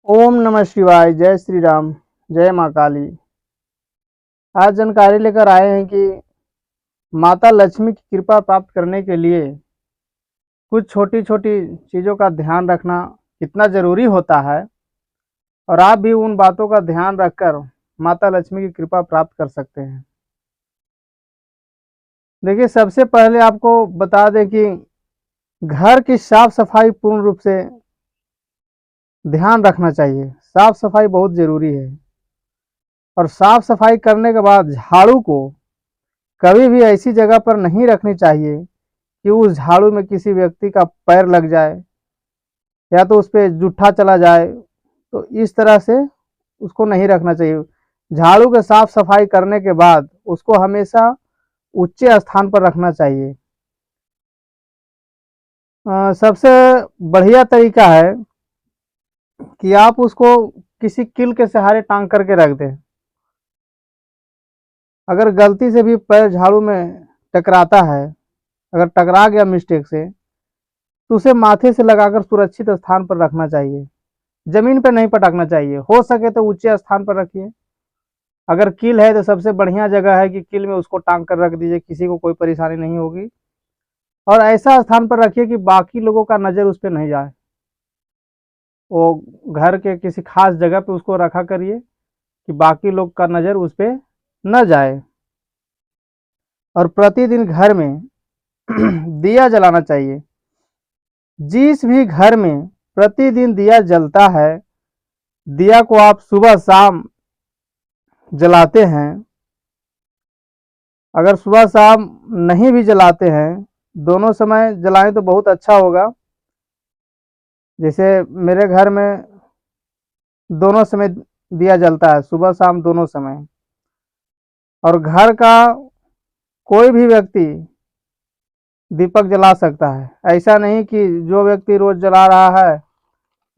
ओम नमः शिवाय। जय श्री राम। जय माँ काली। आज जानकारी लेकर आए हैं कि माता लक्ष्मी की कृपा प्राप्त करने के लिए कुछ छोटी छोटी चीज़ों का ध्यान रखना कितना ज़रूरी होता है, और आप भी उन बातों का ध्यान रखकर माता लक्ष्मी की कृपा प्राप्त कर सकते हैं। देखिए, सबसे पहले आपको बता दें कि घर की साफ सफाई पूर्ण रूप से ध्यान रखना चाहिए। साफ सफाई बहुत ज़रूरी है, और साफ सफाई करने के बाद झाड़ू को कभी भी ऐसी जगह पर नहीं रखनी चाहिए कि उस झाड़ू में किसी व्यक्ति का पैर लग जाए या तो उस पर जूठा चला जाए। तो इस तरह से उसको नहीं रखना चाहिए। झाड़ू के साफ सफाई करने के बाद उसको हमेशा ऊंचे स्थान पर रखना चाहिए। सबसे बढ़िया तरीका है कि आप उसको किसी कील के सहारे टांग करके रख दें। अगर गलती से भी पैर झाड़ू में टकराता है, अगर टकरा गया मिस्टेक से, तो उसे माथे से लगाकर सुरक्षित स्थान पर रखना चाहिए। जमीन पर नहीं पटकना चाहिए। हो सके तो ऊंचे स्थान पर रखिए। अगर कील है तो सबसे बढ़िया जगह है कि कील में उसको टांग कर रख दीजिए, किसी को कोई परेशानी नहीं होगी। और ऐसा स्थान पर रखिए कि बाकी लोगों का नज़र उस पर नहीं जाए। वो घर के किसी खास जगह पे उसको रखा करिए कि बाकी लोग का नज़र उस पर न जाए। और प्रतिदिन घर में दिया जलाना चाहिए। जिस भी घर में प्रतिदिन दिया जलता है, दिया को आप सुबह शाम जलाते हैं। अगर सुबह शाम नहीं भी जलाते हैं, दोनों समय जलाएं तो बहुत अच्छा होगा। जैसे मेरे घर में दोनों समय दिया जलता है, सुबह शाम दोनों समय। और घर का कोई भी व्यक्ति दीपक जला सकता है। ऐसा नहीं कि जो व्यक्ति रोज जला रहा है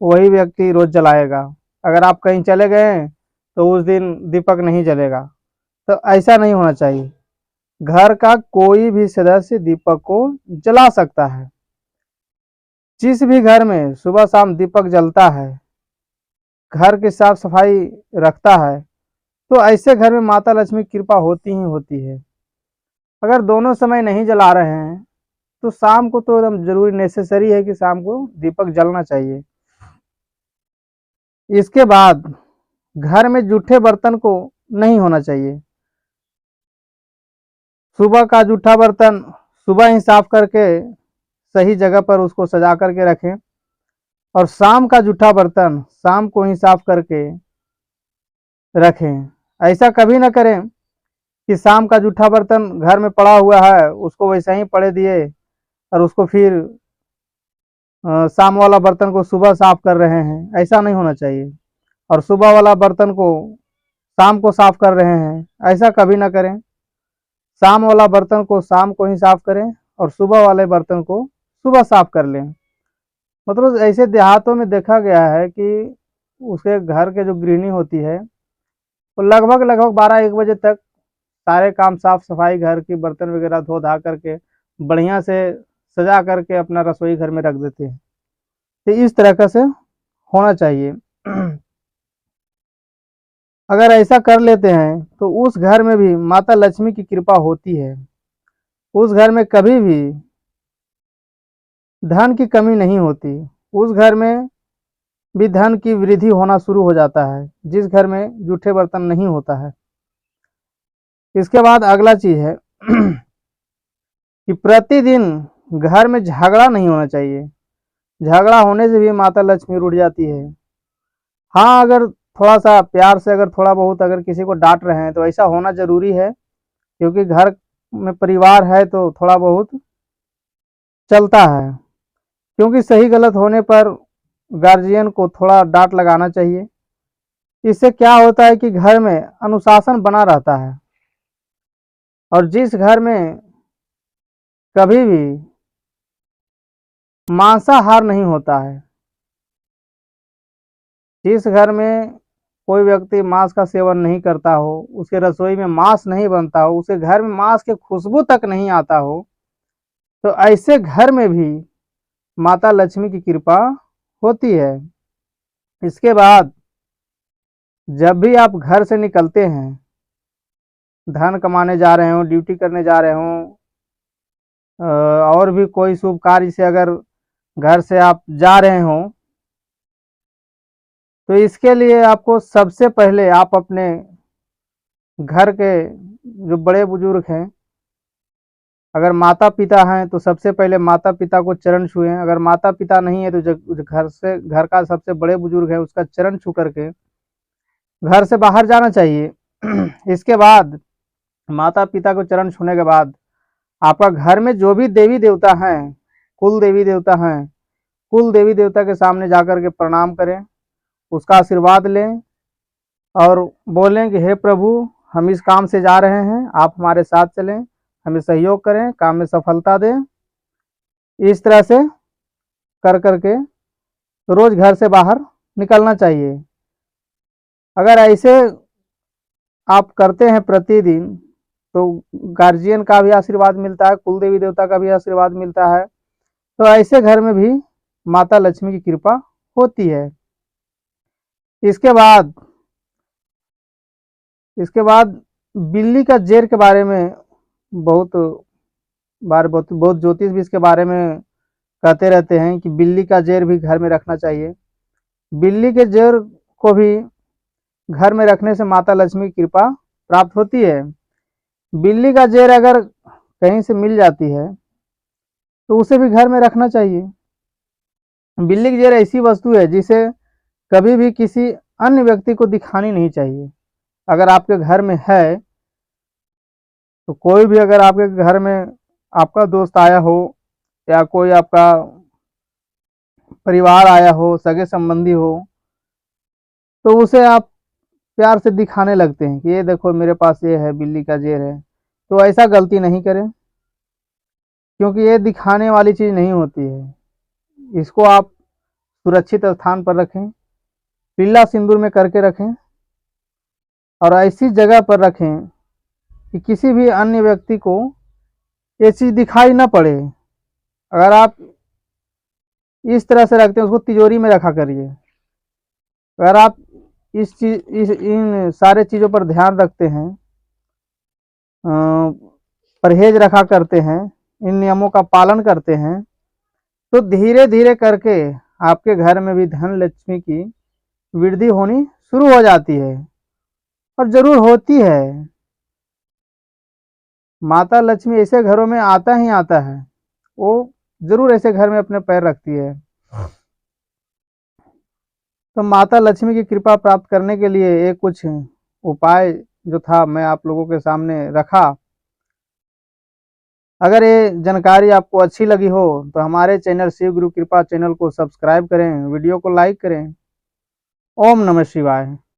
वही व्यक्ति रोज जलाएगा। अगर आप कहीं चले गए तो उस दिन दीपक नहीं जलेगा। तो ऐसा नहीं होना चाहिए। घर का कोई भी सदस्य दीपक को जला सकता है। जिस भी घर में सुबह शाम दीपक जलता है, घर की साफ सफाई रखता है, तो ऐसे घर में माता लक्ष्मी की कृपा होती ही होती है। अगर दोनों समय नहीं जला रहे हैं तो शाम को तो एकदम जरूरी नेसेसरी है कि शाम को दीपक जलना चाहिए। इसके बाद घर में जूठे बर्तन को नहीं होना चाहिए। सुबह का जूठा बर्तन सुबह ही साफ करके सही जगह पर उसको सजा करके रखें, और शाम का जूठा बर्तन शाम को ही साफ करके रखें। ऐसा कभी ना करें कि शाम का जूठा बर्तन घर में पड़ा हुआ है उसको वैसे ही पड़े दिए और उसको फिर शाम वाला बर्तन को सुबह साफ कर रहे हैं। ऐसा नहीं होना चाहिए। और सुबह वाला बर्तन को शाम को साफ कर रहे हैं, ऐसा कभी ना करें। शाम वाला बर्तन को शाम को ही साफ करें और सुबह वाले बर्तन को सुबह साफ कर लें। मतलब ऐसे देहातों में देखा गया है कि उसके घर के जो गृहिणी होती है वो लगभग लगभग 12-1 बजे तक सारे काम साफ सफाई, घर की बर्तन वगैरह धो धा करके बढ़िया से सजा करके अपना रसोई घर में रख देते हैं। तो इस तरह का से होना चाहिए। अगर ऐसा कर लेते हैं तो उस घर में भी माता लक्ष्मी की कृपा होती है। उस घर में कभी भी धन की कमी नहीं होती। उस घर में भी धन की वृद्धि होना शुरू हो जाता है, जिस घर में जूठे बर्तन नहीं होता है। इसके बाद अगला चीज है कि प्रतिदिन घर में झगड़ा नहीं होना चाहिए। झगड़ा होने से भी माता लक्ष्मी रुठ जाती है। हाँ, अगर थोड़ा सा प्यार से, अगर थोड़ा बहुत अगर किसी को डांट रहे हैं तो ऐसा होना जरूरी है, क्योंकि घर में परिवार है तो थोड़ा बहुत चलता है। क्योंकि सही गलत होने पर गार्जियन को थोड़ा डांट लगाना चाहिए। इससे क्या होता है कि घर में अनुशासन बना रहता है। और जिस घर में कभी भी मांसाहार नहीं होता है, जिस घर में कोई व्यक्ति मांस का सेवन नहीं करता हो, उसके रसोई में मांस नहीं बनता हो, उसके घर में मांस की खुशबू तक नहीं आता हो, तो ऐसे घर में भी माता लक्ष्मी की कृपा होती है। इसके बाद जब भी आप घर से निकलते हैं, धन कमाने जा रहे हो, ड्यूटी करने जा रहे हो, और भी कोई शुभ कार्य से अगर घर से आप जा रहे हो, तो इसके लिए आपको सबसे पहले आप अपने घर के जो बड़े बुजुर्ग हैं, अगर माता पिता हैं तो सबसे पहले माता पिता को चरण छुएं। अगर माता पिता नहीं है तो जो घर का सबसे बड़े बुजुर्ग है उसका चरण छू करके घर से बाहर जाना चाहिए। इसके बाद माता पिता को चरण छूने के बाद आपका घर में जो भी देवी देवता हैं, कुल देवी देवता हैं, कुल देवी देवता के सामने जाकर के प्रणाम करें, उसका आशीर्वाद लें और बोलें कि हे प्रभु, हम इस काम से जा रहे हैं, आप हमारे साथ चलें, हमें सहयोग करें, काम में सफलता दें। इस तरह से कर करके रोज घर से बाहर निकलना चाहिए। अगर ऐसे आप करते हैं प्रतिदिन तो गार्जियन का भी आशीर्वाद मिलता है, कुल देवी देवता का भी आशीर्वाद मिलता है, तो ऐसे घर में भी माता लक्ष्मी की कृपा होती है। इसके बाद बिल्ली का जेर के बारे में बहुत ज्योतिष भी इसके बारे में कहते रहते हैं कि बिल्ली का जेर भी घर में रखना चाहिए। बिल्ली के जेर को भी घर में रखने से माता लक्ष्मी की कृपा प्राप्त होती है। बिल्ली का जेर अगर कहीं से मिल जाती है तो उसे भी घर में रखना चाहिए। बिल्ली की जेर ऐसी वस्तु है जिसे कभी भी किसी अन्य व्यक्ति को दिखानी नहीं चाहिए। अगर आपके घर में है तो कोई भी अगर आपके घर में आपका दोस्त आया हो या कोई आपका परिवार आया हो, सगे संबंधी हो, तो उसे आप प्यार से दिखाने लगते हैं कि ये देखो मेरे पास ये है, बिल्ली का जेर है। तो ऐसा गलती नहीं करें, क्योंकि ये दिखाने वाली चीज़ नहीं होती है। इसको आप सुरक्षित स्थान पर रखें, पीला सिंदूर में करके रखें और ऐसी जगह पर रखें कि किसी भी अन्य व्यक्ति को ये चीज़ दिखाई ना पड़े। अगर आप इस तरह से रखते हैं, उसको तिजोरी में रखा करिए। अगर आप इन सारे चीज़ों पर ध्यान रखते हैं, परहेज रखा करते हैं, इन नियमों का पालन करते हैं, तो धीरे धीरे करके आपके घर में भी धन लक्ष्मी की वृद्धि होनी शुरू हो जाती है, और जरूर होती है। माता लक्ष्मी ऐसे घरों में आता ही आता है, वो जरूर ऐसे घर में अपने पैर रखती है। तो माता लक्ष्मी की कृपा प्राप्त करने के लिए ये कुछ उपाय जो था मैं आप लोगों के सामने रखा। अगर ये जानकारी आपको अच्छी लगी हो तो हमारे चैनल शिव गुरु कृपा चैनल को सब्सक्राइब करें, वीडियो को लाइक करें। ओम नमः शिवाय।